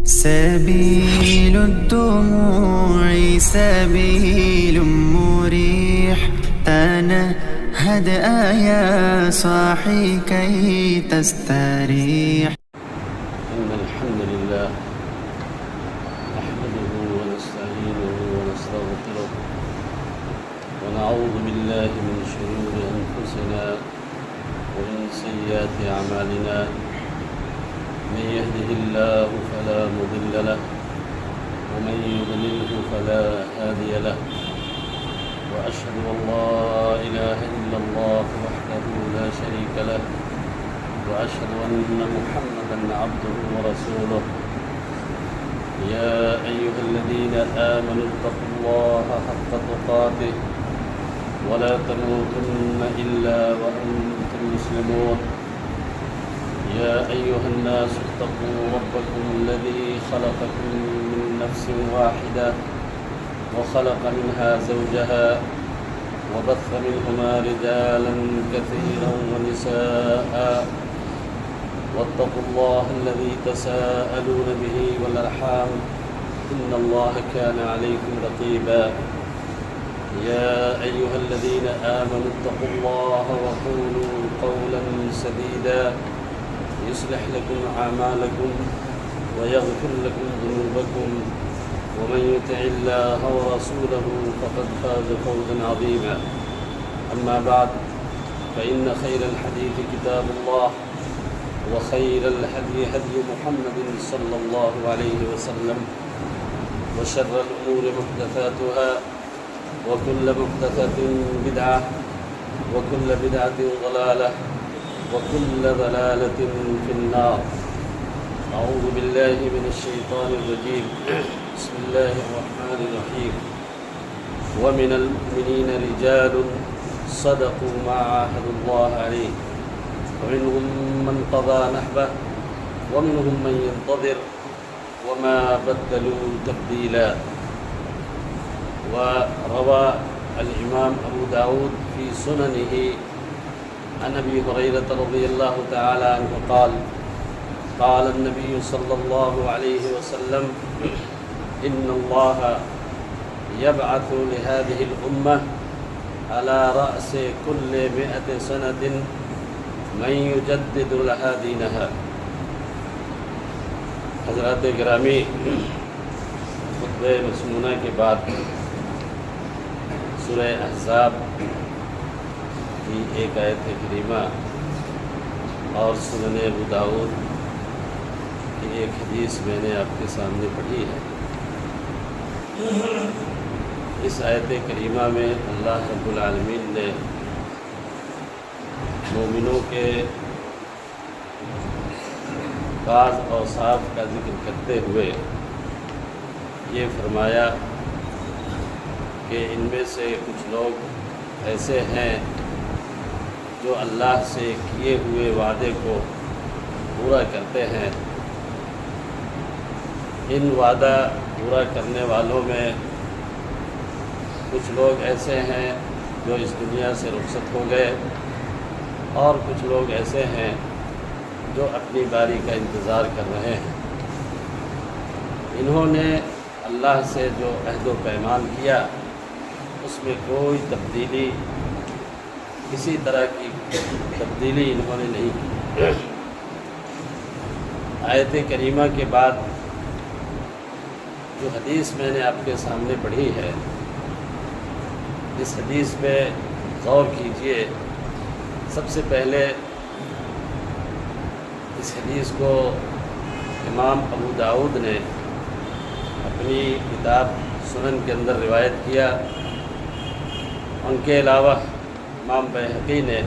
سبيل الدموع سبيل مريح، تنهد يا صاحي كي تستريح. إن الحمد لله نحمده ونستعينه ونستغفره ونعوذ بالله من شرور أنفسنا ومن سيئات أعمالنا. من يهده الله فلا مضل له ومن يضلله فلا هادي له، وأشهد أن لا إله إلا الله وحده لا شريك له، وأشهد أن محمدًا عبده ورسوله. يا أيها الذين آمنوا اتقوا الله حق تقاته ولا تموتن إلا وأنتم مسلمون. يا أيها الناس اتقوا ربكم الذي خلقكم من نفس واحدة وخلق منها زوجها وبث منهما رجالا كثيرا ونساء، واتقوا الله الذي تساءلون به والأرحام إن الله كان عليكم رقيبا. يا أيها الذين آمنوا اتقوا الله وقولوا قولا سديدا يصلح لكم أعمالكم ويغفر لكم ذنوبكم، ومن يطع الله ورسوله فقد فاز فوزا عظيما. أما بعد، فإن خير الحديث كتاب الله، وخير الهدي هدي محمد صلى الله عليه وسلم، وشر الأمور محدثاتها، وكل محدثة بدعة، وكل بدعة ضلالة، وكل ضلالة في النار. أعوذ بالله من الشيطان الرجيم. بسم الله الرحمن الرحيم. ومن المؤمنين رجال صدقوا ما عاهدوا الله عليه، ومنهم من قضى نحبه ومنهم من ينتظر وما بدلوا تبديلا. وروى الإمام أبو داود في سننه عن أبي هريرة رضي الله تعالى عنه قال: قال النبي صلى الله عليه وسلم: إن الله يبعث لهذه الأمة على رأس كل 100 سنة من يجدد لها دينها. حضرات گرامی، خطبہ مسمونہ کے بعد سورہ احزاب کی ایک آیت کریمہ اور سنن ابو داؤد کی ایک حدیث میں نے آپ کے سامنے پڑھی ہے۔ اس آیت کریمہ میں اللہ رب العالمین نے مومنوں کے بعض اوصاف کا ذکر کرتے ہوئے یہ فرمایا کہ ان میں سے کچھ لوگ ایسے ہیں جو اللہ سے کیے ہوئے وعدے کو پورا کرتے ہیں۔ ان وعدہ پورا کرنے والوں میں کچھ لوگ ایسے ہیں جو اس دنیا سے رخصت ہو گئے، اور کچھ لوگ ایسے ہیں جو اپنی باری کا انتظار کر رہے ہیں۔ انہوں نے اللہ سے جو عہد و پیمان کیا اس میں کوئی تبدیلی، کسی طرح کی تبدیلی انہوں نے نہیں کی۔ آیت کریمہ کے بعد جو حدیث میں نے آپ کے سامنے پڑھی ہے، اس حدیث پہ غور کیجئے۔ سب سے پہلے اس حدیث کو امام ابو داؤد نے اپنی کتاب سنن کے اندر روایت کیا۔ ان کے علاوہ امام بیہقی نے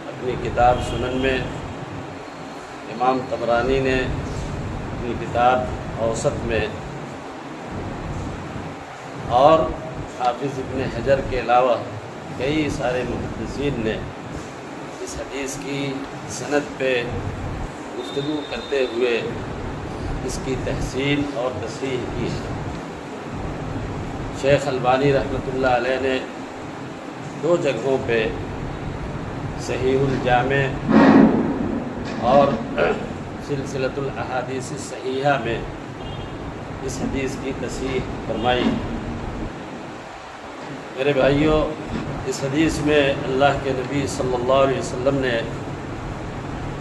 اپنی کتاب سنن میں، امام طبرانی نے اپنی کتاب اوسط میں، اور حافظ ابن حجر کے علاوہ کئی سارے محدثین نے اس حدیث کی سند پہ گفتگو کرتے ہوئے اس کی تحسین اور تصحیح کی ہے۔ شیخ البانی رحمۃ اللہ علیہ نے 2 جگہوں پہ صحیح الجامع اور سلسلۃ الاحادیث الصحیحہ میں اس حدیث کی تصحیح فرمائی۔ میرے بھائیوں، اس حدیث میں اللہ کے نبی صلی اللہ علیہ وسلم نے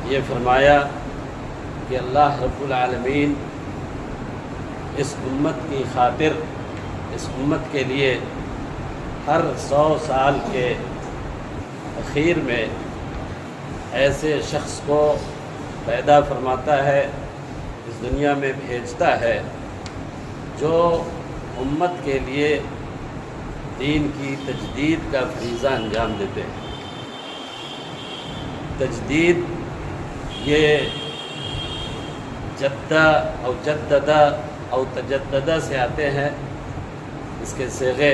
یہ فرمایا کہ اللہ رب العالمین اس امت کی خاطر، اس امت کے لیے ہر 100 سال کے اخیر میں ایسے شخص کو پیدا فرماتا ہے، اس دنیا میں بھیجتا ہے جو امت کے لیے دین کی تجدید کا فریضہ انجام دیتے ہیں۔ تجدید یہ جدہ او جددہ او تجددہ سے آتے ہیں، اس کے صیغے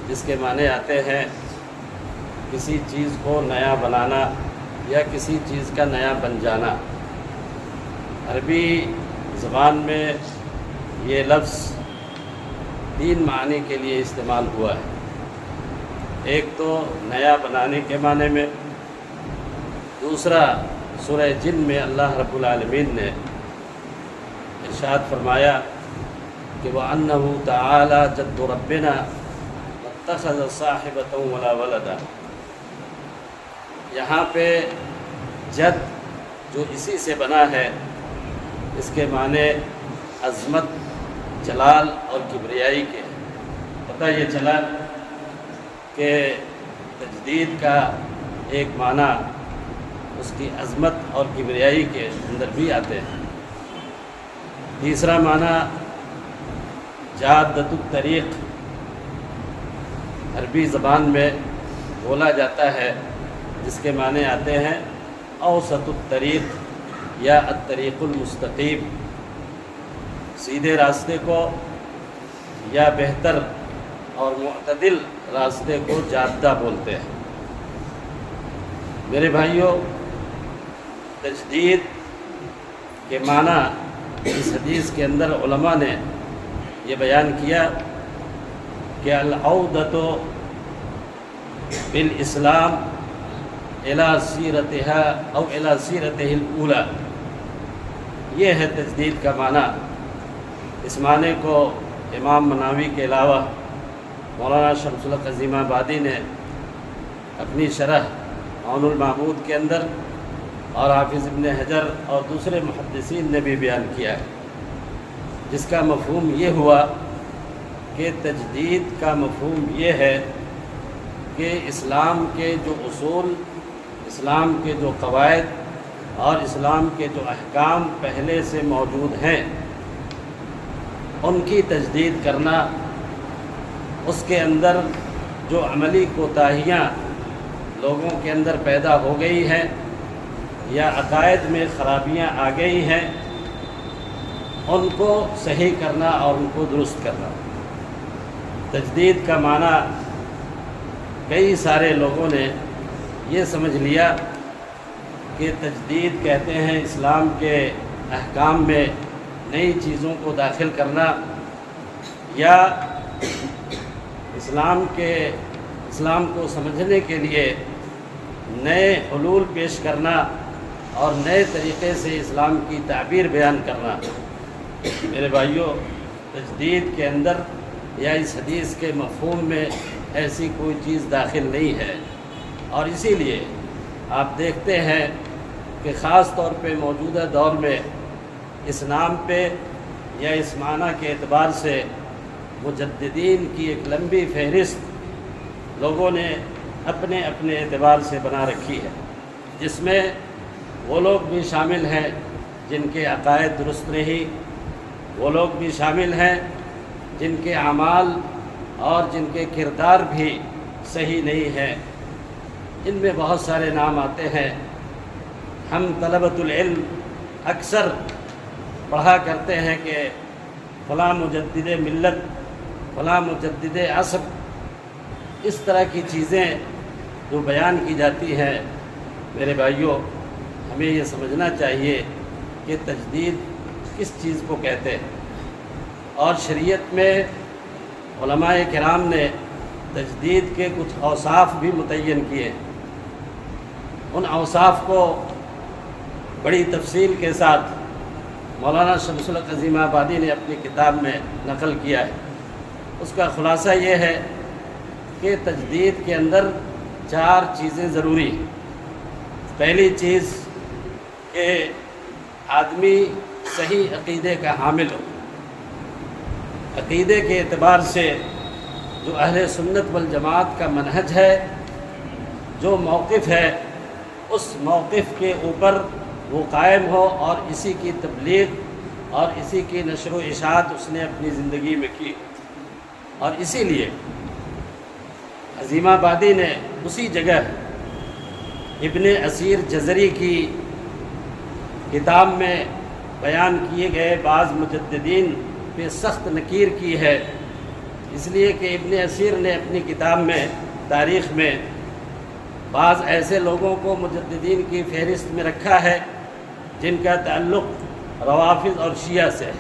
جس کے معنی آتے ہیں کسی چیز کو نیا بنانا یا کسی چیز کا نیا بن جانا۔ عربی زبان میں یہ لفظ 3 معنی کے لیے استعمال ہوا ہے۔ ایک تو نیا بنانے کے معنی میں، دوسرا سورہ جن میں اللہ رب العالمین نے ارشاد فرمایا کہ وَأَنَّهُ تَعَالَى جَدُّ رَبِّنَا وَاتَّخَذَ صَاحِبَةً وَلَا وَلَدًا۔ یہاں پہ جد جو اسی سے بنا ہے، اس کے معنی عظمت، جلال اور کبریائی کے۔ پتہ یہ چلا کہ تجدید کا ایک معنی اس کی عظمت اور کبریائی کے اندر بھی آتے ہیں۔ تیسرا معنی جادۃ الطریق عربی زبان میں بولا جاتا ہے، جس کے معنی آتے ہیں اوسط الطریق یا الطریق المستقیم، سیدھے راستے کو یا بہتر اور معتدل راستے کو جادہ بولتے ہیں۔ میرے بھائیوں، تجدید کے معنی اس حدیث کے اندر علماء نے یہ بیان کیا کہ العودۃ بالاسلام الی سیرتها او الی سیرته الاولی، یہ ہے تجدید کا معنی۔ اس معنی کو امام مناوی کے علاوہ مولانا شمس الحق عظیم آبادی نے اپنی شرح عون المعبود کے اندر اور حافظ ابن حجر اور دوسرے محدثین نے بھی بیان کیا ہے، جس کا مفہوم یہ ہوا کہ تجدید کا مفہوم یہ ہے کہ اسلام کے جو اصول، اسلام کے جو قواعد اور اسلام کے جو احکام پہلے سے موجود ہیں، ان کی تجدید کرنا، اس کے اندر جو عملی کوتاہیاں لوگوں کے اندر پیدا ہو گئی ہیں یا عقائد میں خرابیاں آ گئی ہیں، ان کو صحیح کرنا اور ان کو درست کرنا۔ تجدید کا معنی کئی سارے لوگوں نے یہ سمجھ لیا کہ تجدید کہتے ہیں اسلام کے احکام میں نئی چیزوں کو داخل کرنا، یا اسلام کو سمجھنے کے لیے نئے حلول پیش کرنا اور نئے طریقے سے اسلام کی تعبیر بیان کرنا۔ میرے بھائیوں، تجدید کے اندر یا اس حدیث کے مفہوم میں ایسی کوئی چیز داخل نہیں ہے، اور اسی لیے آپ دیکھتے ہیں کہ خاص طور پہ موجودہ دور میں اس نام پہ یا اس معنی کے اعتبار سے مجددین کی ایک لمبی فہرست لوگوں نے اپنے اپنے اعتبار سے بنا رکھی ہے، جس میں وہ لوگ بھی شامل ہیں جن کے عقائد درست نہیں، وہ لوگ بھی شامل ہیں جن کے اعمال اور جن کے کردار بھی صحیح نہیں ہیں۔ ان میں بہت سارے نام آتے ہیں۔ ہم طلبۃ العلم اکثر پڑھا کرتے ہیں کہ فلاں مجدد ملت، فلاں مجدد عصر، اس طرح کی چیزیں جو بیان کی جاتی ہیں۔ میرے بھائیوں، ہمیں یہ سمجھنا چاہیے کہ تجدید کس چیز کو کہتے ہیں، اور شریعت میں علماء کرام نے تجدید کے کچھ اوصاف بھی متعین کیے۔ ان اوصاف کو بڑی تفصیل کے ساتھ مولانا شمس الحق عظیم آبادی نے اپنی کتاب میں نقل کیا ہے۔ اس کا خلاصہ یہ ہے کہ تجدید کے اندر 4 چیزیں ضروری ہیں۔ پہلی چیز کہ آدمی صحیح عقیدے کا حامل ہو۔ عقیدے کے اعتبار سے جو اہل سنت والجماعت کا منہج ہے، جو موقف ہے، اس موقف کے اوپر وہ قائم ہو اور اسی کی تبلیغ اور اسی کی نشر و اشاعت اس نے اپنی زندگی میں کی۔ اور اسی لیے عظیم آبادی نے اسی جگہ ابن اسیر جزری کی کتاب میں بیان کیے گئے بعض مجددین پہ سخت نکیر کی ہے، اس لیے کہ ابن اسیر نے اپنی کتاب میں تاریخ میں بعض ایسے لوگوں کو مجددین کی فہرست میں رکھا ہے جن کا تعلق روافض اور شیعہ سے ہے۔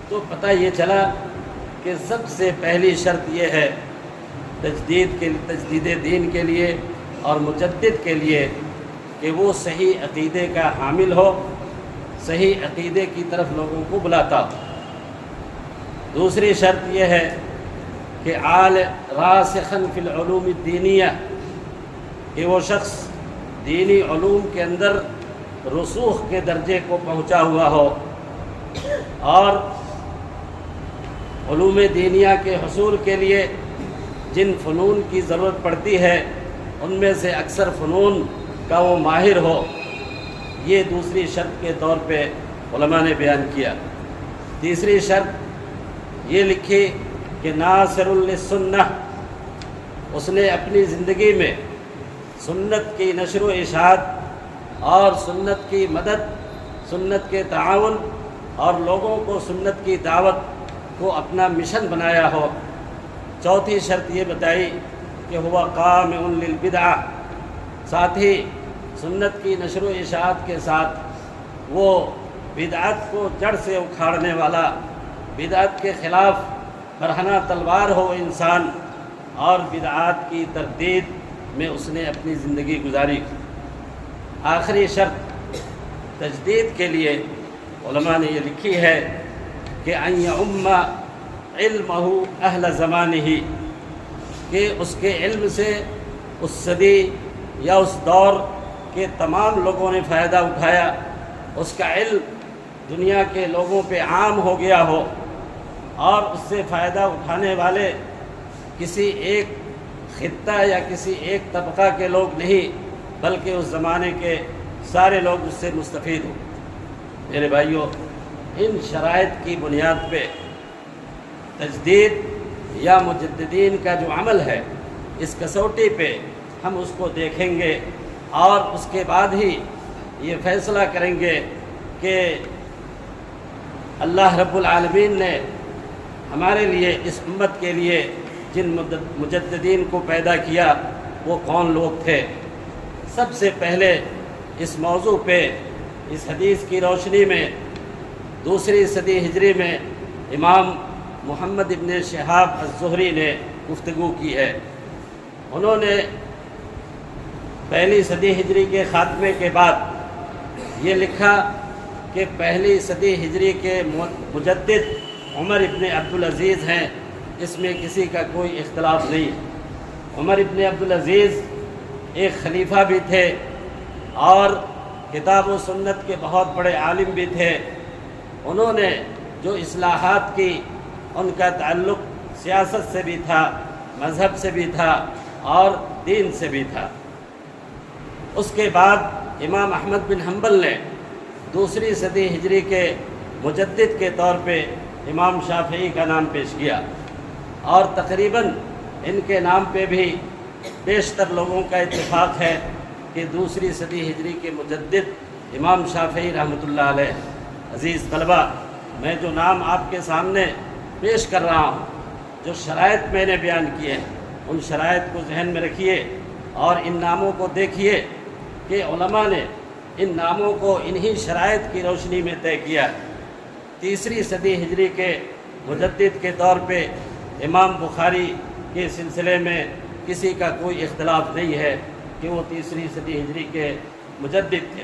تو پتہ یہ چلا کہ سب سے پہلی شرط یہ ہے تجدید دین کے لیے اور مجدد کے لیے کہ وہ صحیح عقیدے کا حامل ہو، صحیح عقیدے کی طرف لوگوں کو بلاتا ہو۔ دوسری شرط یہ ہے کہ راسخاً فی العلوم الدینیہ، کہ وہ شخص دینی علوم کے اندر رسوخ کے درجے کو پہنچا ہوا ہو، اور علوم دینیہ کے حصول کے لیے جن فنون کی ضرورت پڑتی ہے ان میں سے اکثر فنون کا وہ ماہر ہو۔ یہ دوسری شرط کے طور پہ علماء نے بیان کیا۔ تیسری شرط یہ لکھی کہ ناصر للسنہ، اس نے اپنی زندگی میں سنت کی نشر و اشاعت اور سنت کی مدد، سنت کے تعاون اور لوگوں کو سنت کی دعوت کو اپنا مشن بنایا ہو۔ چوتھی شرط یہ بتائی کہ ہوا قامع للبدعہ، ساتھ ہی سنت کی نشر و اشاعت کے ساتھ وہ بدعت کو جڑ سے اکھاڑنے والا، بدعت کے خلاف برہنہ تلوار ہو انسان، اور بدعات کی تردید میں اس نے اپنی زندگی گزاری۔ آخری شرط تجدید کے لیے علماء نے یہ لکھی ہے کہ ان یعم علمہ اہل زمانہ، کہ اس کے علم سے اس صدی یا اس دور کے تمام لوگوں نے فائدہ اٹھایا، اس کا علم دنیا کے لوگوں پہ عام ہو گیا ہو، اور اس سے فائدہ اٹھانے والے کسی ایک خطہ یا کسی ایک طبقہ کے لوگ نہیں، بلکہ اس زمانے کے سارے لوگ اس سے مستفید ہوں۔ میرے بھائیوں، ان شرائط کی بنیاد پہ تجدید یا مجددین کا جو عمل ہے، اس کسوٹی پہ ہم اس کو دیکھیں گے اور اس کے بعد ہی یہ فیصلہ کریں گے کہ اللہ رب العالمین نے ہمارے لیے، اس امت کے لیے جن مجددین کو پیدا کیا وہ کون لوگ تھے۔ سب سے پہلے اس موضوع پہ اس حدیث کی روشنی میں 2 صدی ہجری میں امام محمد ابن شہاب الزہری نے گفتگو کی ہے۔ انہوں نے 1 صدی ہجری کے خاتمے کے بعد یہ لکھا کہ 1 صدی ہجری کے مجدد عمر ابن عبدالعزیز ہیں، اس میں کسی کا کوئی اختلاف نہیں۔ عمر ابن عبدالعزیز ایک خلیفہ بھی تھے اور کتاب و سنت کے بہت بڑے عالم بھی تھے۔ انہوں نے جو اصلاحات کی، ان کا تعلق سیاست سے بھی تھا، مذہب سے بھی تھا اور دین سے بھی تھا۔ اس کے بعد امام احمد بن حنبل نے 2 صدی ہجری کے مجدد کے طور پہ امام شافعی کا نام پیش کیا، اور تقریباً ان کے نام پہ بھی بیشتر لوگوں کا اتفاق ہے کہ 2 صدی ہجری کے مجدد امام شافعی رحمۃ اللہ علیہ۔ عزیز طلبہ، میں جو نام آپ کے سامنے پیش کر رہا ہوں، جو شرائط میں نے بیان کیے ہیں، ان شرائط کو ذہن میں رکھیے اور ان ناموں کو دیکھیے کہ علماء نے ان ناموں کو انہی شرائط کی روشنی میں طے کیا ہے۔ 3 صدی ہجری کے مجدد کے طور پہ امام بخاری کے سلسلے میں کسی کا کوئی اختلاف نہیں ہے کہ وہ 3 صدی ہجری کے مجدد تھے۔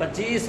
25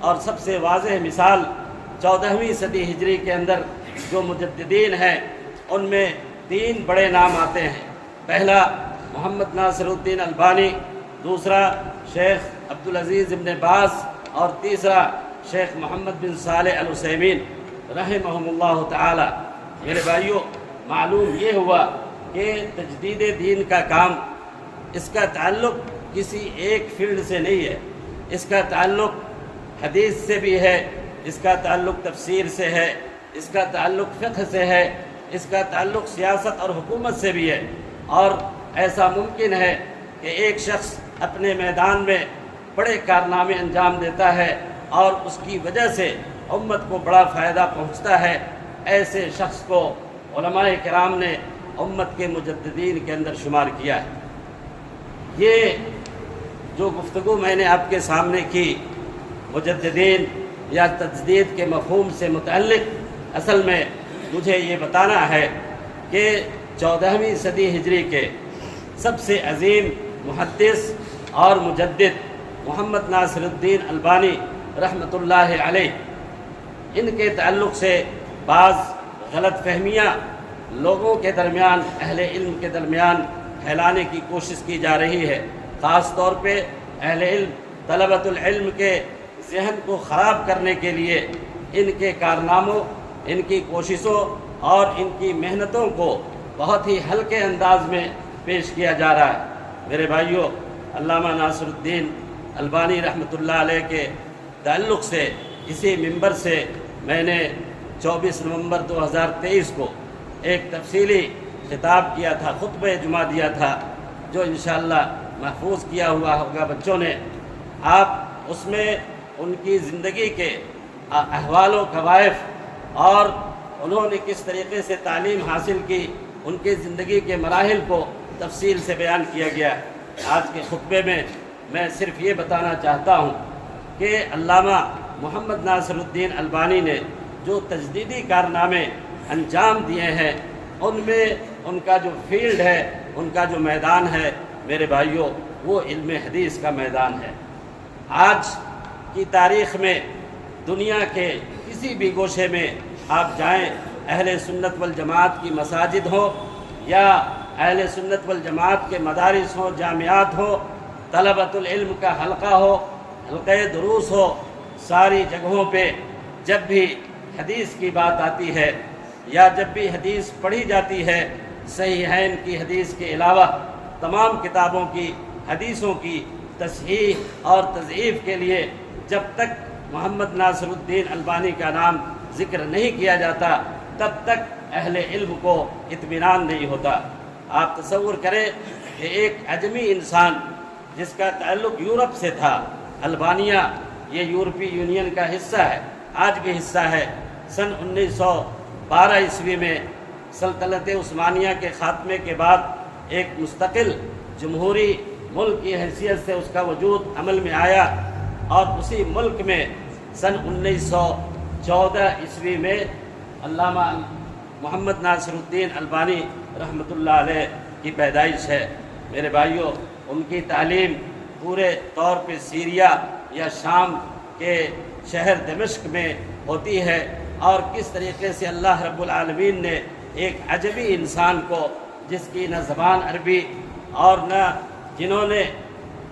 اور سب سے واضح مثال 14ویں صدی ہجری کے اندر جو مجددین ہیں ان میں 3 بڑے نام آتے ہیں۔ پہلا محمد ناصر الدین البانی، دوسرا شیخ عبدالعزیز ابن باز، اور تیسرا شیخ محمد بن صالح العثیمین رحمہم اللہ تعالی۔ میرے بھائیوں، معلوم یہ ہوا کہ تجدید دین کا کام، اس کا تعلق کسی ایک فیلڈ سے نہیں ہے، اس کا تعلق حدیث سے بھی ہے، اس کا تعلق تفسیر سے ہے، اس کا تعلق فقہ سے ہے، اس کا تعلق سیاست اور حکومت سے بھی ہے۔ اور ایسا ممکن ہے کہ ایک شخص اپنے میدان میں بڑے کارنامے انجام دیتا ہے اور اس کی وجہ سے امت کو بڑا فائدہ پہنچتا ہے۔ ایسے شخص کو علماء کرام نے امت کے مجددین کے اندر شمار کیا ہے۔ یہ جو گفتگو میں نے آپ کے سامنے کی مجددین یا تجدید کے مفہوم سے متعلق، اصل میں مجھے یہ بتانا ہے کہ 14ویں صدی ہجری کے سب سے عظیم محدث اور مجدد محمد ناصر الدین البانی رحمۃ اللہ علیہ، ان کے تعلق سے بعض غلط فہمیاں لوگوں کے درمیان، اہل علم کے درمیان پھیلانے کی کوشش کی جا رہی ہے۔ خاص طور پہ اہل علم، طلبۃ العلم کے ذہن کو خراب کرنے کے لیے ان کے کارناموں، ان کی کوششوں اور ان کی محنتوں کو بہت ہی ہلکے انداز میں پیش کیا جا رہا ہے۔ میرے بھائیوں، علامہ ناصر الدین البانی رحمۃ اللہ علیہ کے تعلق سے اسی منبر سے میں نے 24 نومبر 2023 کو ایک تفصیلی خطاب کیا تھا، خطبہ جمعہ دیا تھا، جو انشاءاللہ محفوظ کیا ہوا ہوگا بچوں نے۔ آپ اس میں ان کی زندگی کے احوال و کوائف اور انہوں نے کس طریقے سے تعلیم حاصل کی، ان کی زندگی کے مراحل کو تفصیل سے بیان کیا گیا ہے۔ آج کے خطبے میں صرف یہ بتانا چاہتا ہوں کہ علامہ محمد ناصر الدین البانی نے جو تجدیدی کارنامے انجام دیے ہیں، ان میں ان کا جو فیلڈ ہے، ان کا جو میدان ہے، میرے بھائیوں، وہ علم حدیث کا میدان ہے۔ آج کی تاریخ میں دنیا کے کسی بھی گوشے میں آپ جائیں، اہل سنت والجماعت کی مساجد ہوں یا اہل سنت والجماعت کے مدارس ہوں، جامعات ہوں، طلبۃ العلم کا حلقہ ہو، حلقہ دروس ہو، ساری جگہوں پہ جب بھی حدیث کی بات آتی ہے یا جب بھی حدیث پڑھی جاتی ہے، صحیحین کی حدیث کے علاوہ تمام کتابوں کی حدیثوں کی تصحیح اور تضعیف کے لیے جب تک محمد ناصر الدین البانی کا نام ذکر نہیں کیا جاتا، تب تک اہل علم کو اطمینان نہیں ہوتا۔ آپ تصور کریں کہ ایک عجمی انسان جس کا تعلق یورپ سے تھا، البانیہ یہ یورپی یونین کا حصہ ہے، آج بھی حصہ ہے۔ سن 1912 عیسوی میں سلطنت عثمانیہ کے خاتمے کے بعد ایک مستقل جمہوری ملک کی حیثیت سے اس کا وجود عمل میں آیا، اور اسی ملک میں سن 1914 عیسوی میں علامہ محمد ناصر الدین البانی رحمۃ اللہ علیہ کی پیدائش ہے۔ میرے بھائیوں، ان کی تعلیم پورے طور پہ سیریا یا شام کے شہر دمشق میں ہوتی ہے، اور کس طریقے سے اللہ رب العالمین نے ایک عجمی انسان کو، جس کی نہ زبان عربی اور نہ جنہوں نے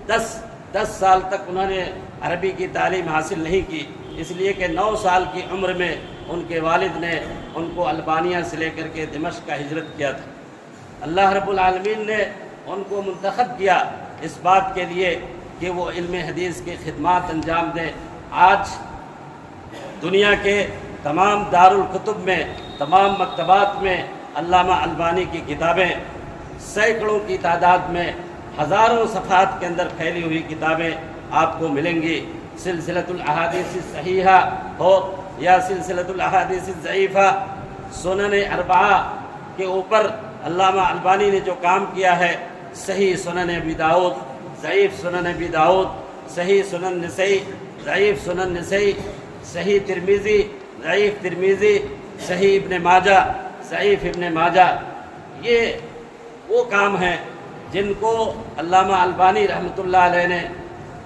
10 سال تک انہوں نے عربی کی تعلیم حاصل نہیں کی، اس لیے کہ 9 سال کی عمر میں ان کے والد نے ان کو البانیہ سے لے کر کے دمشق کا ہجرت کیا تھا۔ اللہ رب العالمین نے ان کو منتخب کیا اس بات کے لیے کہ وہ علم حدیث کی خدمات انجام دیں۔ آج دنیا کے تمام دارالکتب میں، تمام مکتبات میں علامہ البانی کی کتابیں سینکڑوں کی تعداد میں، ہزاروں صفحات کے اندر پھیلی ہوئی کتابیں آپ کو ملیں گی۔ سلسلۃ الاحادیث الصحیحہ ہو یا سلسلۃ الاحادیث الضعیفہ، سنن اربعہ کے اوپر علامہ البانی نے جو کام کیا ہے، صحیح سنن ابی داؤد، ضعیف سنن ابی داؤد، صحیح سنن نسائی، ضعیف سنن نسائی، صحیح ترمذی، ضعیف ترمذی، صحیح ابن ماجہ، ضعیف ابن ماجہ، یہ وہ کام ہیں جن کو علامہ البانی رحمۃ اللہ علیہ نے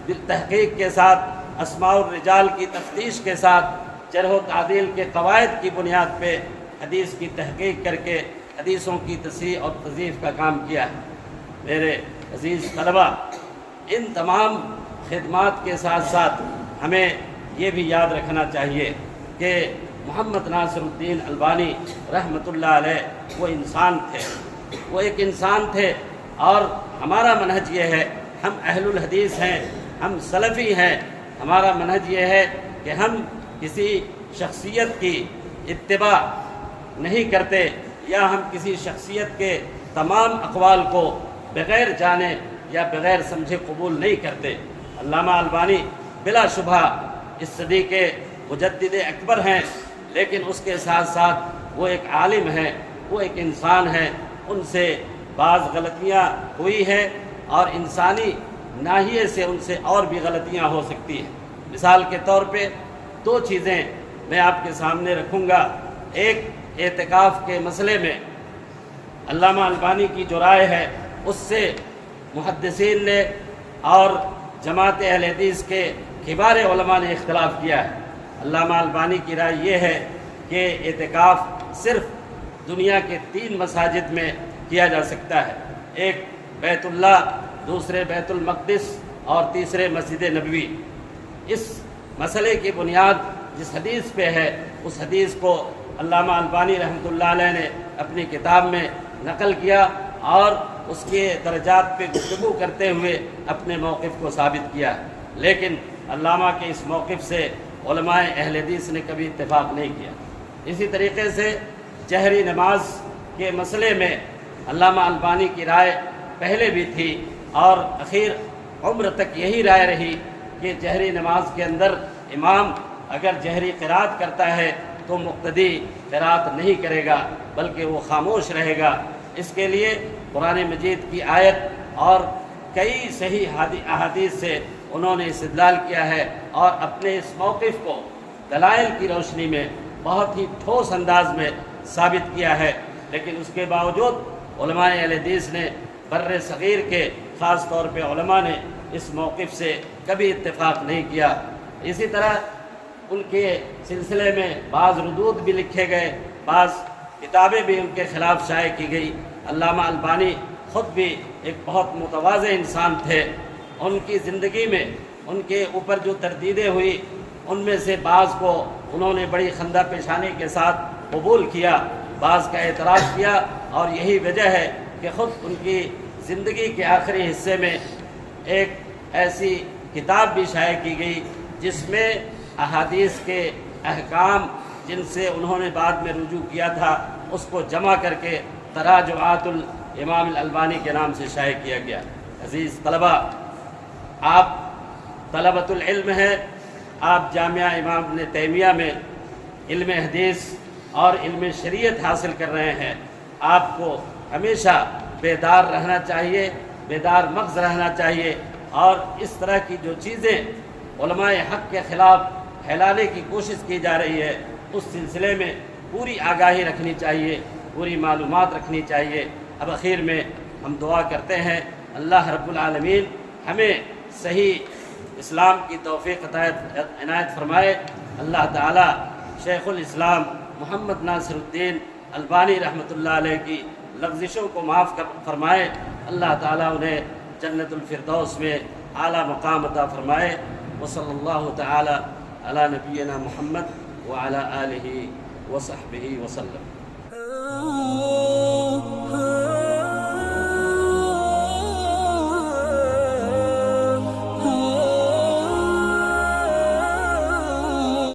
بالتحقیق کے ساتھ اسماء الرجال کی تفتیش کے ساتھ جرح و تعدیل کے قواعد کی بنیاد پہ حدیث کی تحقیق کر کے حدیثوں کی تصحیح اور تضعیف کا کام کیا ہے۔ میرے عزیز طلبہ، ان تمام خدمات کے ساتھ ساتھ ہمیں یہ بھی یاد رکھنا چاہیے کہ محمد ناصر الدین البانی رحمۃ اللہ علیہ وہ انسان تھے، وہ ایک انسان تھے، اور ہمارا منہج یہ ہے، ہم اہل الحدیث ہیں، ہم سلفی ہیں، ہمارا منہج یہ ہے کہ ہم کسی شخصیت کی اتباع نہیں کرتے، یا ہم کسی شخصیت کے تمام اقوال کو بغیر جانے یا بغیر سمجھے قبول نہیں کرتے۔ علامہ البانی بلا شبہ اس صدی کے مجدد اکبر ہیں، لیکن اس کے ساتھ ساتھ وہ ایک عالم ہیں، وہ ایک انسان ہیں، ان سے بعض غلطیاں ہوئی ہیں، اور انسانی ناحیے سے ان سے اور بھی غلطیاں ہو سکتی ہیں۔ مثال کے طور پہ دو چیزیں میں آپ کے سامنے رکھوں گا۔ ایک، اعتکاف کے مسئلے میں علامہ البانی کی جو رائے ہے اس سے محدثین نے اور جماعت اہل حدیث کے کبار علماء نے اختلاف کیا ہے۔ علامہ البانی کی رائے یہ ہے کہ اعتکاف صرف دنیا کے 3 مساجد میں کیا جا سکتا ہے، ایک بیت اللہ، دوسرے بیت المقدس، اور تیسرے مسجد نبوی۔ اس مسئلے کی بنیاد جس حدیث پہ ہے، اس حدیث کو علامہ البانی رحمۃ اللہ علیہ نے اپنی کتاب میں نقل کیا، اور اس کے درجات پہ گفتگو کرتے ہوئے اپنے موقف کو ثابت کیا، لیکن علامہ کے اس موقف سے علماء اہل حدیث نے کبھی اتفاق نہیں کیا۔ اسی طریقے سے جہری نماز کے مسئلے میں علامہ البانی کی رائے پہلے بھی تھی، اور اخیر عمر تک یہی رائے رہی کہ جہری نماز کے اندر امام اگر جہری قرات کرتا ہے تو مقتدی قرات نہیں کرے گا، بلکہ وہ خاموش رہے گا۔ اس کے لیے قرآن مجید کی آیت اور کئی صحیح احادیث سے انہوں نے استدلال کیا ہے، اور اپنے اس موقف کو دلائل کی روشنی میں بہت ہی ٹھوس انداز میں ثابت کیا ہے۔ لیکن اس کے باوجود علماء اہل حدیث نے بر صغیر کے خاص طور پہ علماء نے اس موقف سے کبھی اتفاق نہیں کیا۔ اسی طرح ان کے سلسلے میں بعض ردود بھی لکھے گئے، بعض کتابیں بھی ان کے خلاف شائع کی گئی۔ علامہ البانی خود بھی ایک بہت متواضع انسان تھے، ان کی زندگی میں ان کے اوپر جو تردیدیں ہوئی ان میں سے بعض کو انہوں نے بڑی خندہ پیشانی کے ساتھ قبول کیا، بعض کا اعتراض کیا، اور یہی وجہ ہے کہ خود ان کی زندگی کے آخری حصے میں ایک ایسی کتاب بھی شائع کی گئی جس میں احادیث کے احکام جن سے انہوں نے بعد میں رجوع کیا تھا اس کو جمع کر کے تراجعات الامام الالبانی کے نام سے شائع کیا گیا۔ عزیز طلبہ، آپ طلبۃ العلم ہیں، آپ جامعہ امام ابن تیمیہ میں علم حدیث اور علم شریعت حاصل کر رہے ہیں۔ آپ کو ہمیشہ بیدار رہنا چاہیے، بیدار مغز رہنا چاہیے، اور اس طرح کی جو چیزیں علماء حق کے خلاف پھیلانے کی کوشش کی جا رہی ہے اس سلسلے میں پوری آگاہی رکھنی چاہیے، پوری معلومات رکھنی چاہیے۔ اب اخیر میں ہم دعا کرتے ہیں اللہ رب العالمین ہمیں صحیح اسلام کی توفیق عنایت فرمائے۔ اللہ تعالی شیخ الاسلام محمد ناصر الدین البانی رحمۃ اللہ علیہ کی لغزشوں کو معاف فرمائے۔ اللہ تعالیٰ انہیں جنت الفردوس میں اعلیٰ مقام عطا فرمائے۔ وصلی اللہ تعالی علی نبینا محمد وعلی آلہ وصحبہ وسلم۔